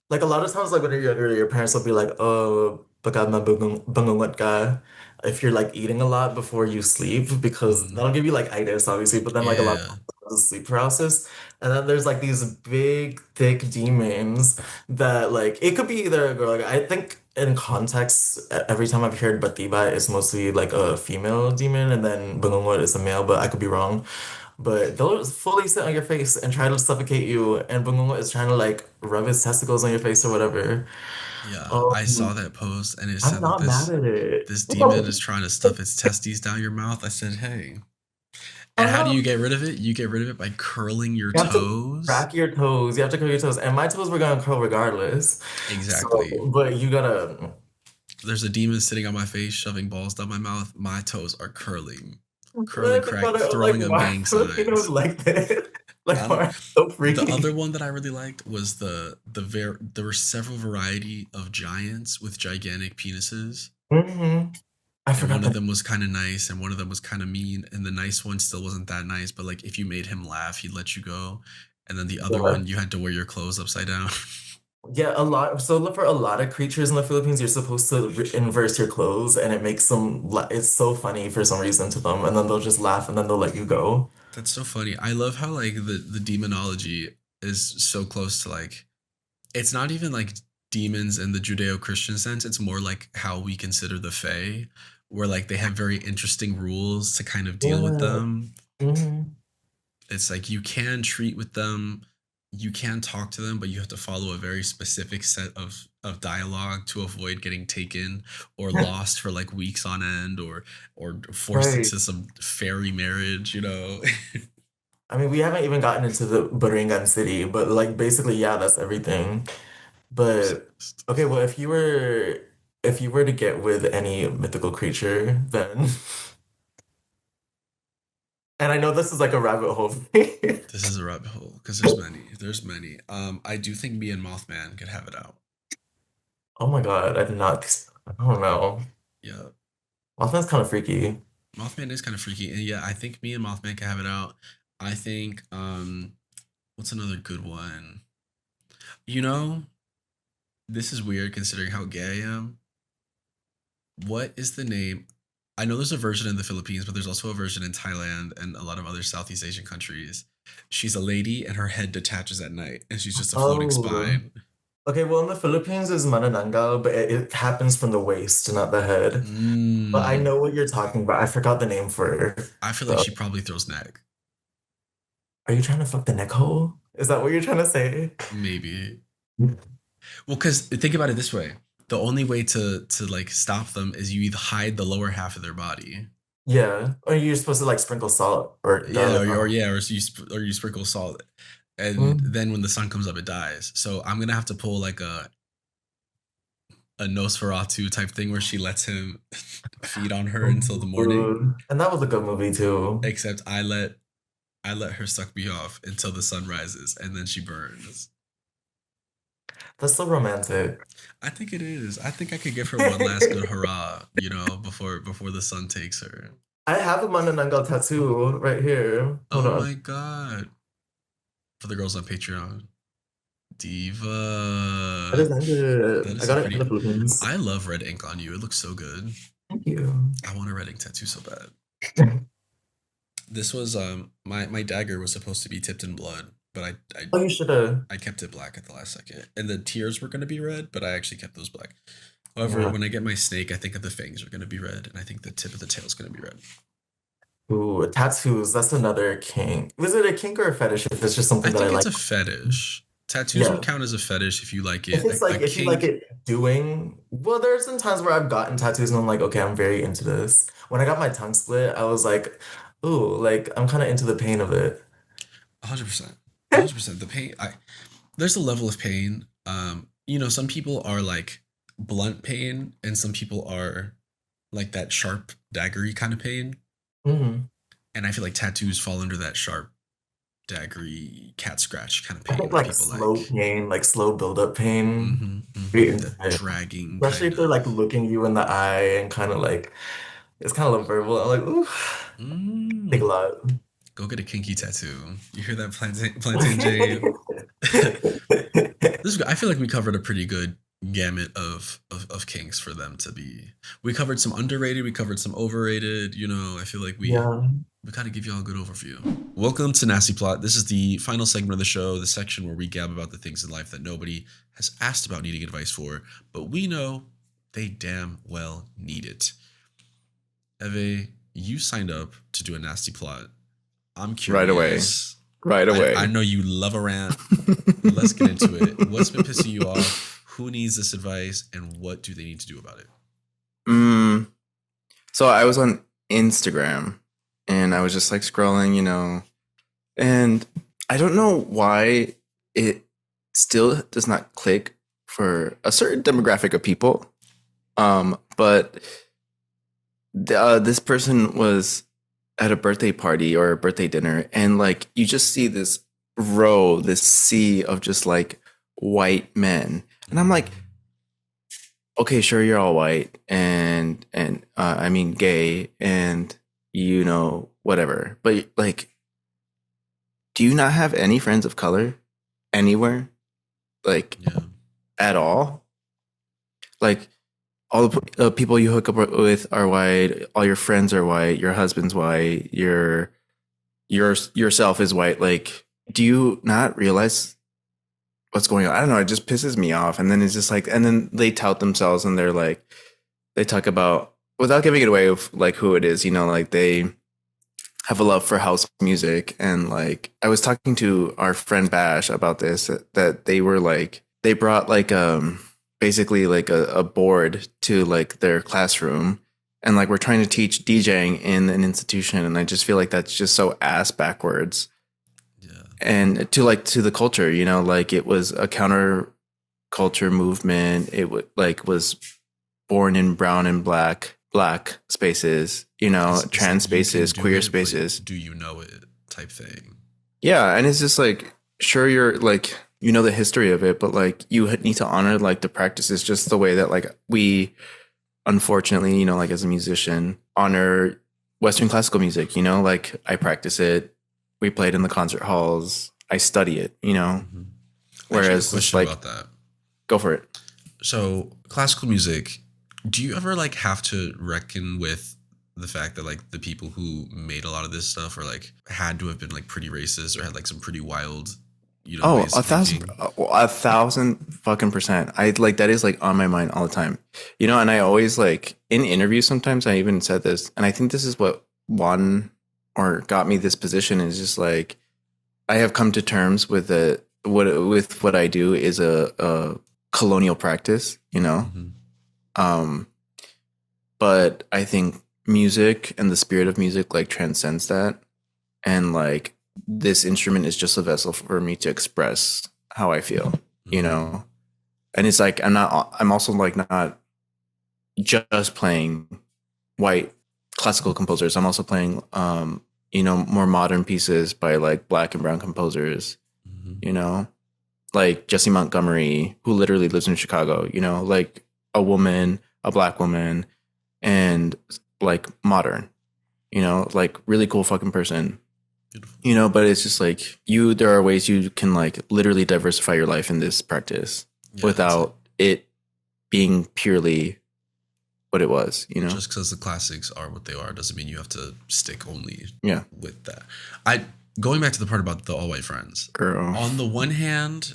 like a lot of times, like when you're younger, your parents will be like, "Oh, baka bangungot ka," if you're like eating a lot before you sleep, because Mm-hmm. that'll give you like itis, obviously. But then like a lot of Yeah. the sleep paralysis. And then there's like these big, thick demons that like it could be either a girl. Like I think in context, every time I've heard Batiba is mostly like a female demon, and then Bangungot is a male, but I could be wrong. But they'll fully sit on your face and try to suffocate you, and Bangungot is trying to like rub his testicles on your face or whatever. Yeah, I saw Um, that post and it I'm said that not mad at it. this demon is trying to stuff its testes down your mouth. I said, hey. And I'm how do not. you get rid of it? You get rid of it by curling your You have to toes. crack your toes. You have to curl your toes, and my toes were gonna curl regardless. So, Exactly. but you gotta. There's a demon sitting on my face, shoving balls down my mouth. My toes are curling, When I curling, think about crack, it, I'm like, throwing up why gang are Filipinos signs. like that? Like, I why don't. are so The freaky? other one that I really liked was there were several variety of giants with gigantic penises, Hmm. I and forgot one of that. them was kind of nice, and one of them was kind of mean, and the nice one still wasn't that nice. But like if you made him laugh, he'd let you go, and then the other Yeah. one you had to wear your clothes upside down. Yeah, a lot. So look for a lot of creatures in the Philippines. You're supposed to inverse your clothes, and it makes them. It's so funny for some reason to them, and then they'll just laugh, and then they'll let you go. That's so funny. I love how like the demonology is so close to like it's not even like demons in the Judeo-Christian sense. It's more like how we consider the Fae, where like they have very interesting rules to kind of deal with Yeah. them. Hmm. It's like you can treat with them, you can talk to them, but you have to follow a very specific set of dialogue to avoid getting taken or lost for like weeks on end or forced Right. into some fairy marriage, you know. I mean, we haven't even gotten into the Baringan city, but like basically, yeah, that's everything. But Obsessed. okay, well, if you were to get with any mythical creature, then and I know this is like a rabbit hole for me. This is a rabbit hole because there's many. There's many. I do think me and Mothman could have it out. Oh my God, I did not. I don't know. Yeah, Mothman's kind of freaky. Mothman is kind of freaky, and yeah, I think me and Mothman could have it out. I think what's another good one? You know, this is weird considering how gay I am. What is the name? I know there's a version in the Philippines, but there's also a version in Thailand and a lot of other Southeast Asian countries. She's a lady and her head detaches at night, and she's just a floating Oh, spine. okay. Well, in the Philippines is manananggal, but it happens from the waist, not the head. But I Mm, know what you're talking about. I forgot the name for it. I feel like So, she probably throws neck. are you trying to fuck the neck hole? Is that what you're trying to say? Maybe. Well, because think about it this way: the only way to like stop them is you either hide the lower half of their body, Yeah. Or you're supposed to like sprinkle salt or yeah, garlic or on. yeah, or you sprinkle salt, and Mm. then when the sun comes up, it dies. So I'm gonna have to pull like a Nosferatu type thing where she lets him feed on her until the morning. Ooh. And that was a good movie too. Except I let her suck me off until the sun rises, and then she burns. That's so romantic. I think it is. I think I could give her one last good hurrah, you know, before the sun takes her. I have a Manananggal tattoo right here. Hold Oh on. my god. For the girls on Patreon. Diva. I designed it. That I is a got it in pretty the Philippines. I love red ink on you. It looks so good. Thank you. I want a red ink tattoo so bad. This was my dagger was supposed to be tipped in blood, but Oh, you should have. I kept it black at the last second. And the tears were gonna be red, but I actually kept those black. However, Yeah. when I get my snake, I think that the fangs are gonna be red, and I think the tip of the tail is gonna be red. Ooh, tattoos. That's another kink. Was it a kink or a fetish if it's just I something that I think it's like? a fetish. Tattoos would Yeah. count as a fetish if you like If it. it's like A if you like kink, it doing well, there's some times where I've gotten tattoos and I'm like, okay, I'm very into this. When I got my tongue split, I was like, ooh, like I'm kind of into the pain of it. 100%. 100%. The pain, there's a level of pain. You know, some people are like blunt pain, and some people are like that sharp, daggery kind of pain. Hmm. And I feel like tattoos fall under that sharp, daggery, cat scratch kind of I pain think that like people slow like. pain, like slow build-up pain, very into That it. dragging Especially kind if they're like of. looking you in the eye and kind of like it's kind of verbal. I'm like, ooh, take a Mm, lot. go get a kinky tattoo. You hear that, Plantain Jane? This is, I feel like we covered a pretty good gamut of kinks for them to be. We covered some underrated, we covered some overrated. You know, I feel like we kind of give y'all a good overview. Welcome to Nasty Plot. This is the final segment of the show, the section where we gab about the things in life that nobody has asked about needing advice for, but we know they damn well need it. Eve, you signed up to do a Nasty Plot. I'm curious. Right away. I know you love a rant. Let's get into it. What's been pissing you off? Who needs this advice? And what do they need to do about it? So I was on Instagram and I was just like scrolling, you know, and I don't know why it still does not click for a certain demographic of people. But this person was at a birthday party or a birthday dinner, and like you just see this sea of just like white men, and I'm like, okay, sure, you're all white and I mean gay and you know whatever, but like, do you not have any friends of color anywhere, like at all? Like, all the people you hook up with are white. All your friends are white. Your husband's white. Yourself is white. Like, do you not realize what's going on? I don't know. It just pisses me off. And then it's just like, and then they tout themselves and they're like, they talk about, without giving it away of like who it is, you know, like they have a love for house music. And like, I was talking to our friend Bash about this, that they were like, they brought like, basically like a board to like their classroom, and like we're trying to teach DJing in an institution, and I just feel like that's just so ass backwards. And to the culture, you know, like it was a counter culture movement. It was born in brown and black spaces, you know, trans spaces, queer spaces. Like, do you know it type thing? Yeah, and it's just like, sure, you're like, you know, the history of it, but like you need to honor like the practices, just the way that like we, unfortunately, you know, like as a musician, honor Western classical music, you know, like I practice it. We play it in the concert halls. I study it, you know, whereas it's like, about that. Go for it. So classical music, do you ever like have to reckon with the fact that like the people who made a lot of this stuff are like had to have been like pretty racist or had like some pretty wild, you know, 1,000 fucking percent. I like, that is like on my mind all the time, you know, and I always like in interviews, sometimes I even said this, and I think this is what won or got me this position, is just like, I have come to terms with what I do is a colonial practice, you know? But I think music and the spirit of music like transcends that. And like, this instrument is just a vessel for me to express how I feel, you know? And it's like, I'm also like not just playing white classical composers. I'm also playing, you know, more modern pieces by like black and brown composers, you know, like Jessie Montgomery, who literally lives in Chicago, you know, like a black woman, and like modern, you know, like really cool fucking person. You know, but it's just like there are ways you can like literally diversify your life in this practice without it being purely what it was, you know? Just because the classics are what they are doesn't mean you have to stick only with that. Going back to the part about the all white friends. Girl. On the one hand,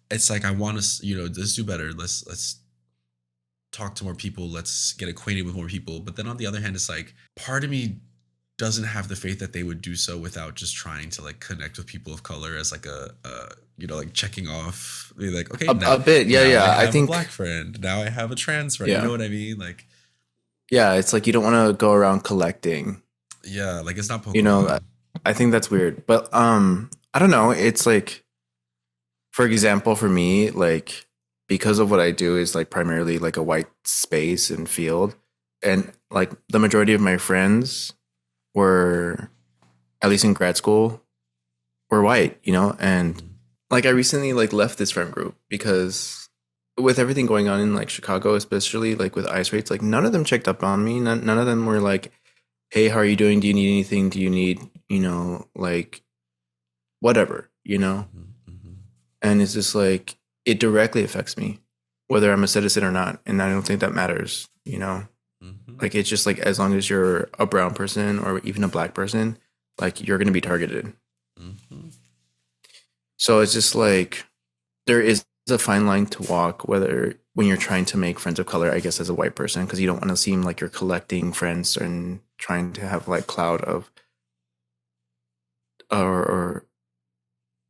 it's like, I want to, you know, let's do better. Let's talk to more people. Let's get acquainted with more people. But then on the other hand, it's like, part of me doesn't have the faith that they would do so without just trying to like connect with people of color as like a you know, like checking off, be like, okay, a bit. I think a black friend, now I have a trans friend. You know what I mean? Like, it's like you don't want to go around collecting. Like it's not Pokemon. You know, I think that's weird. But I don't know. It's like, for example, for me, like, because of what I do is like primarily like a white space and field, and like the majority of my friends were, at least in grad school, were white, you know? And like I recently like left this friend group because with everything going on in like Chicago, especially like with ICE rates, like none of them checked up on me. None of them were like, hey, how are you doing? Do you need anything? Do you need, you know, like whatever, you know? And it's just like, it directly affects me whether I'm a citizen or not. And I don't think that matters, you know? Like, it's just like, as long as you're a brown person or even a black person, like, you're going to be targeted. So it's just like, there is a fine line to walk, whether when you're trying to make friends of color, I guess, as a white person, because you don't want to seem like you're collecting friends and trying to have like cloud of, or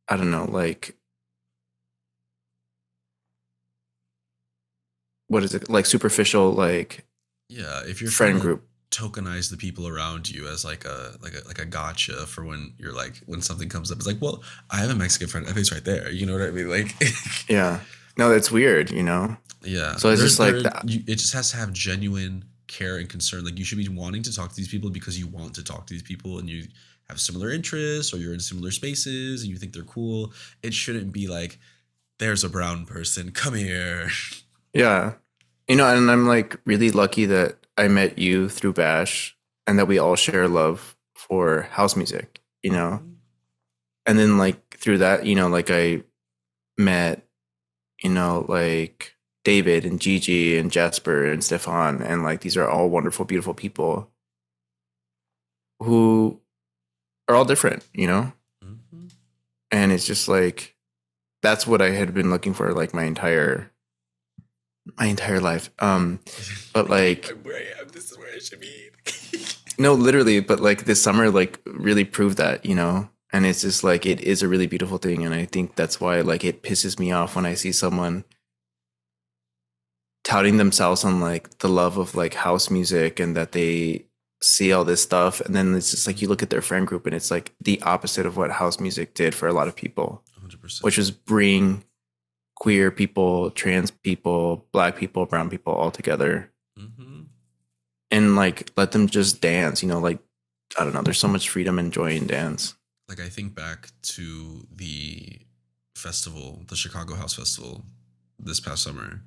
I don't know, like, what is it, like superficial, like, yeah, if you're friend trying to group. tokenize the people around you as like a gotcha for when you're like, when something comes up, it's like, well, I have a Mexican friend, I think it's right there, you know what I mean? Like, Yeah, no, that's weird, you know? yeah, So it's just like that. It just has to have genuine care and concern. Like, you should be wanting to talk to these people because you want to talk to these people and you have similar interests, or you're in similar spaces and you think they're cool. It shouldn't be like, there's a brown person, come here. Yeah, you know, and I'm like really lucky that I met you through Bash and that we all share love for house music, you know? And then like through that, you know, like I met, you know, like David and Gigi and Jasper and Stephon, and like these are all wonderful, beautiful people who are all different, you know? And it's just like, that's what I had been looking for like my entire life. But like, I'm where I am, this is where I should be. no, literally, but like this summer like really proved that, you know? And it's just like, it is a really beautiful thing. And I think that's why like it pisses me off when I see someone touting themselves on like the love of like house music and that they see all this stuff. And then it's just like, you look at their friend group and it's like the opposite of what house music did for a lot of people, 100%. which was bring queer people, trans people, black people, brown people all together. And like, let them just dance, you know, like, I don't know, there's so much freedom and joy in dance. Like, I think back to the festival, the Chicago House Festival this past summer,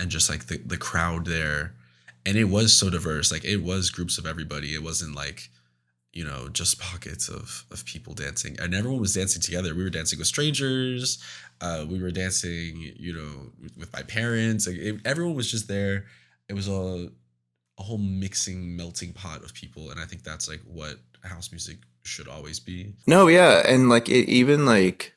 and just like the crowd there. And it was so diverse. Like, it was groups of everybody. It wasn't like, you know, just pockets of people dancing. And everyone was dancing together. We were dancing with strangers. We were dancing, you know, with my parents. Like, everyone was just there. It was a whole mixing, melting pot of people. And I think that's like what house music should always be. No, yeah. And like, it even like,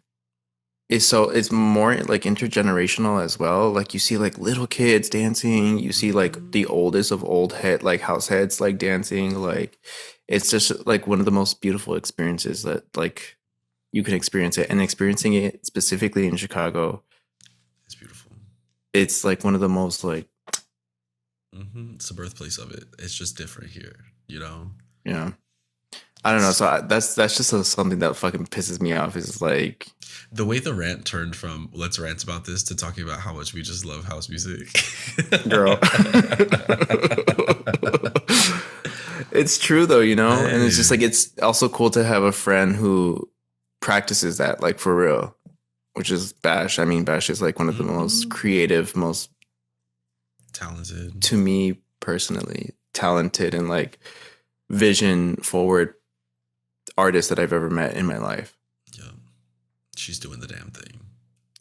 it's more like intergenerational as well. Like, you see like little kids dancing, you see like the oldest of old head, like house heads, like dancing. Like, it's just like one of the most beautiful experiences that like you can experience it, and experiencing it specifically in Chicago. It's beautiful. It's like one of the most like, it's the birthplace of it. It's just different here, you know? Yeah. I don't know. So that's just something that fucking pisses me off, is like the way the rant turned from let's rant about this to talking about how much we just love house music. Girl. It's true though, you know? Hey. And it's just like, it's also cool to have a friend who practices that, like, for real, which is Bash. I mean, Bash is like one of the most creative, most talented, to me personally, talented and like vision forward artist that I've ever met in my life. Yeah. She's doing the damn thing.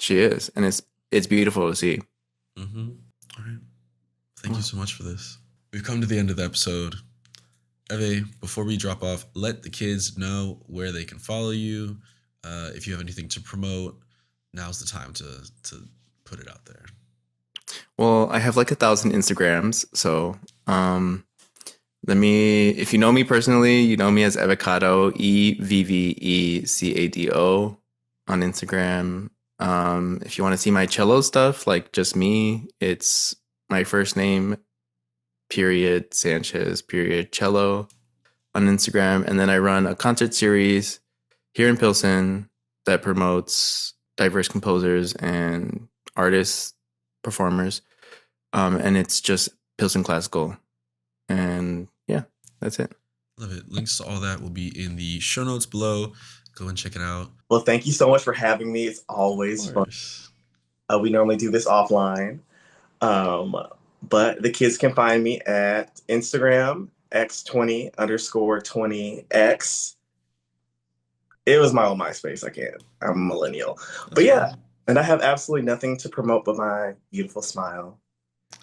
She is. And it's beautiful to see. All right. Thank you so much for this. We've come to the end of the episode. Eve, before we drop off, let the kids know where they can follow you. If you have anything to promote, now's the time to put it out there. Well, I have like 1,000 Instagrams. So if you know me personally, you know me as Evocado, EVVECADO on Instagram. If you want to see my cello stuff, like just me, it's my first name, period, Sanchez, period, cello on Instagram. And then I run a concert series here in Pilsen that promotes diverse composers and artists, performers. And it's just Pilsen Classical. And yeah, that's it. Love it. Links to all that will be in the show notes below. Go and check it out. Well, thank you so much for having me. It's always fun. We normally do this offline. But the kids can find me at Instagram, x20_20x. It was my old MySpace. I'm a millennial. But yeah, And I have absolutely nothing to promote but my beautiful smile.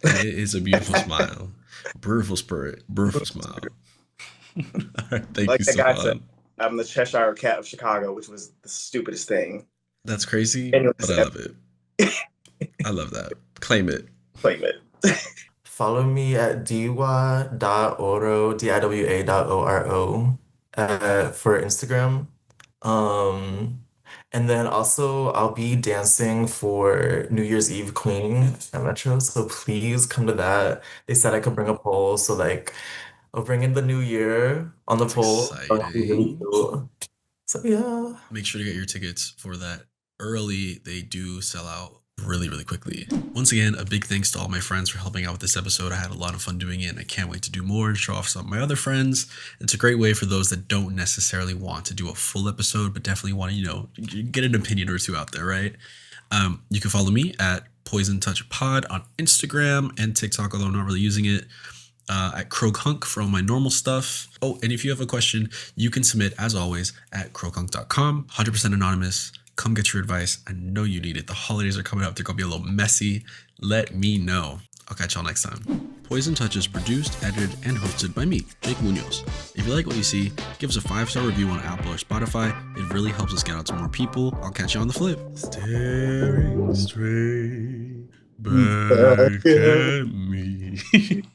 It is a beautiful smile. Beautiful spirit. Beautiful smile. All right, thank Like you, the guy said, Stephon. I'm the Cheshire Cat of Chicago, which was the stupidest thing. That's crazy, Anyways, but I love it. I love that. Claim it. claim it. Follow me at diwa.oro, diwa.oro, for Instagram. And then also I'll be dancing for New Year's Eve Queen at Metro, so please come to that. They said I could bring a pole, so like I'll bring in the new year on the That's pole. That'll be really exciting. cool. So yeah. Make sure to get your tickets for that early. They do sell out really, really quickly. Once again, a big thanks to all my friends for helping out with this episode. I had a lot of fun doing it, and I can't wait to do more and show off some of my other friends. It's a great way for those that don't necessarily want to do a full episode, but definitely want to, you know, get an opinion or two out there, right? You can follow me at Poison Touch Pod on Instagram and TikTok, although I'm not really using it. At Croakhunk for all my normal stuff. Oh, and if you have a question, you can submit, as always, at croakhunk.com. 100% anonymous. Come get your advice. I know you need it. The holidays are coming up. They're going to be a little messy. Let me know. I'll catch y'all next time. Poison Touch is produced, edited, and hosted by me, Jake Munoz. If you like what you see, give us a 5-star review on Apple or Spotify. It really helps us get out to more people. I'll catch you on the flip. Staring straight back at me.